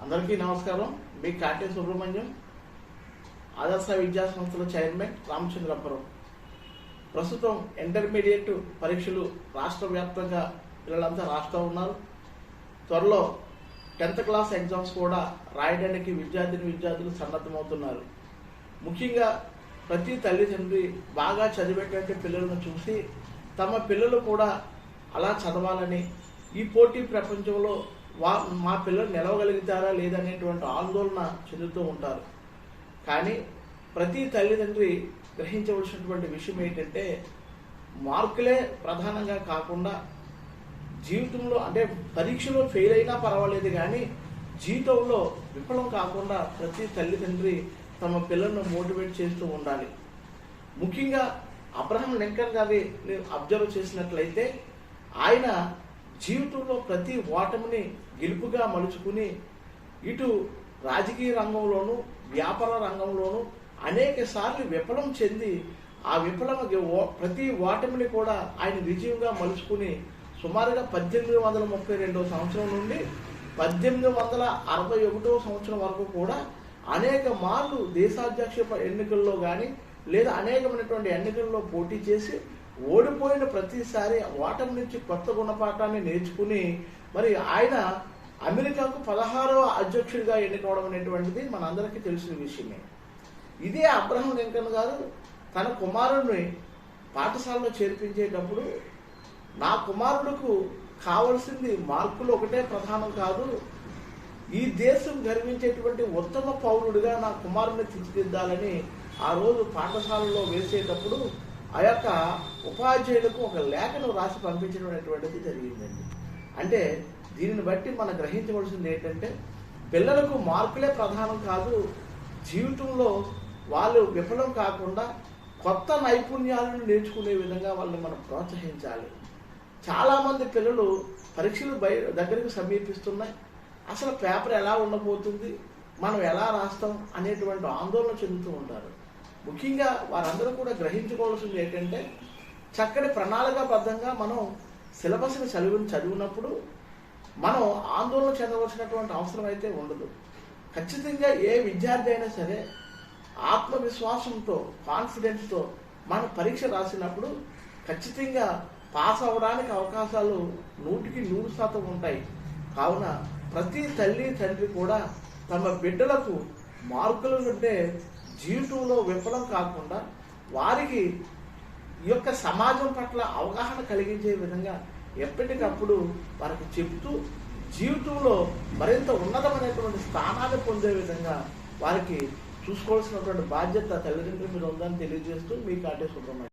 అందరికీ నమస్కారం. మీ కాటే సుబ్రహ్మణ్యం, ఆదర్శ విద్యా సంస్థల చైర్మన్ రామచంద్రపురం. ప్రస్తుతం ఇంటర్మీడియట్ పరీక్షలు రాష్ట్ర వ్యాప్తంగా పిల్లలంతా రాస్తూ ఉన్నారు. త్వరలో 10th క్లాస్ ఎగ్జామ్స్ కూడా రాయడానికి విద్యార్థులు సన్నద్ధమవుతున్నారు. ముఖ్యంగా ప్రతి తల్లిదండ్రి బాగా చదివేటువంటి పిల్లలను చూసి తమ పిల్లలు కూడా అలా చదవాలని, ఈ పోటీ ప్రపంచంలో మా పిల్లలు నిలవగలుగుతారా లేదనేటువంటి ఆందోళన చెందుతూ ఉంటారు. కానీ ప్రతి తల్లిదండ్రి గ్రహించవలసినటువంటి విషయం ఏంటంటే, మార్కులే ప్రధానంగా కాకుండా జీవితంలో అంటే పరీక్షలో ఫెయిల్ అయినా పర్వాలేదు, కానీ జీవితంలో విఫలం కాకుండా ప్రతి తల్లిదండ్రి తమ పిల్లలను మోటివేట్ చేస్తూ ఉండాలి. ముఖ్యంగా అబ్రహం లింకన్ గారి అబ్జర్వ్ చేసినట్లయితే, ఆయన జీవితంలో ప్రతి ఓటమిని గెలుపుగా మలుచుకుని ఇటు రాజకీయ రంగంలోనూ వ్యాపార రంగంలోనూ అనేక సార్లు విఫలం చెంది ఆ ప్రతి ఓటమిని కూడా ఆయన విజయంగా మలుచుకుని సుమారుగా 1832 సంవత్సరం నుండి 1861 సంవత్సరం వరకు కూడా అనేక మార్లు దేశాధ్యక్ష ఎన్నికల్లో కానీ లేదా అనేకమైనటువంటి ఎన్నికల్లో పోటీ చేసి ఓడిపోయిన ప్రతిసారి ఓటమి నుంచి కొత్త గుణపాఠాన్ని నేర్చుకుని మరి ఆయన అమెరికాకు 16వ అధ్యక్షుడిగా ఎన్నుకోవడం అనేటువంటిది మనందరికీ తెలిసిన విషయమే. ఇదే అబ్రహం లింకన్ గారు తన కుమారుడిని పాఠశాలలో చేర్పించేటప్పుడు, నా కుమారుడుకు కావలసింది మార్కులు ఒకటే ప్రధానం కాదు, ఈ దేశం గర్వించేటువంటి ఉత్తమ పౌరుడిగా నా కుమారుడిని తీర్చిదిద్దాలని ఆ రోజు పాఠశాలలో వేసేటప్పుడు ఆ యొక్క ఉపాధ్యాయులకు ఒక లేఖను రాసి పంపించడం అనేటువంటిది జరిగిందండి. అంటే దీనిని బట్టి మనం గ్రహించవలసింది ఏంటంటే, పిల్లలకు మార్కులే ప్రధానం కాదు, జీవితంలో వాళ్ళు విఫలం కాకుండా కొత్త నైపుణ్యాలను నేర్చుకునే విధంగా వాళ్ళని మనం ప్రోత్సహించాలి. చాలామంది పిల్లలు పరీక్షలు దగ్గరికి సమీపిస్తున్నాయి, అసలు పేపర్ ఎలా ఉండబోతుంది, మనం ఎలా రాస్తాం అనేటువంటి ఆందోళన చెందుతూ ఉంటారు. ముఖ్యంగా వారందరూ కూడా గ్రహించుకోవాల్సింది ఏంటంటే, చక్కటి ప్రణాళికాబద్ధంగా మనం సిలబస్ని చదివినప్పుడు మనం ఆందోళన చెందవలసినటువంటి అవసరం అయితే ఉండదు. ఖచ్చితంగా ఏ విద్యార్థి అయినా సరే ఆత్మవిశ్వాసంతో, కాన్ఫిడెన్స్తో మనం పరీక్ష రాసినప్పుడు ఖచ్చితంగా పాస్ అవ్వడానికి అవకాశాలు 100% ఉంటాయి. కావున ప్రతి తల్లి తండ్రి కూడా తమ బిడ్డలకు మార్కుల నుండే జీవితంలో విఫలం కాకుండా వారికి ఈ యొక్క సమాజం పట్ల అవగాహన కలిగించే విధంగా ఎప్పటికప్పుడు వారికి చెబుతూ జీవితంలో మరింత ఉన్నతమైనటువంటి స్థానాన్ని పొందే విధంగా వారికి చూసుకోవాల్సినటువంటి బాధ్యత తల్లిదండ్రుల మీద ఉందని తెలియజేస్తూ మీ కాటే సుబ్రహ్మణ్యం.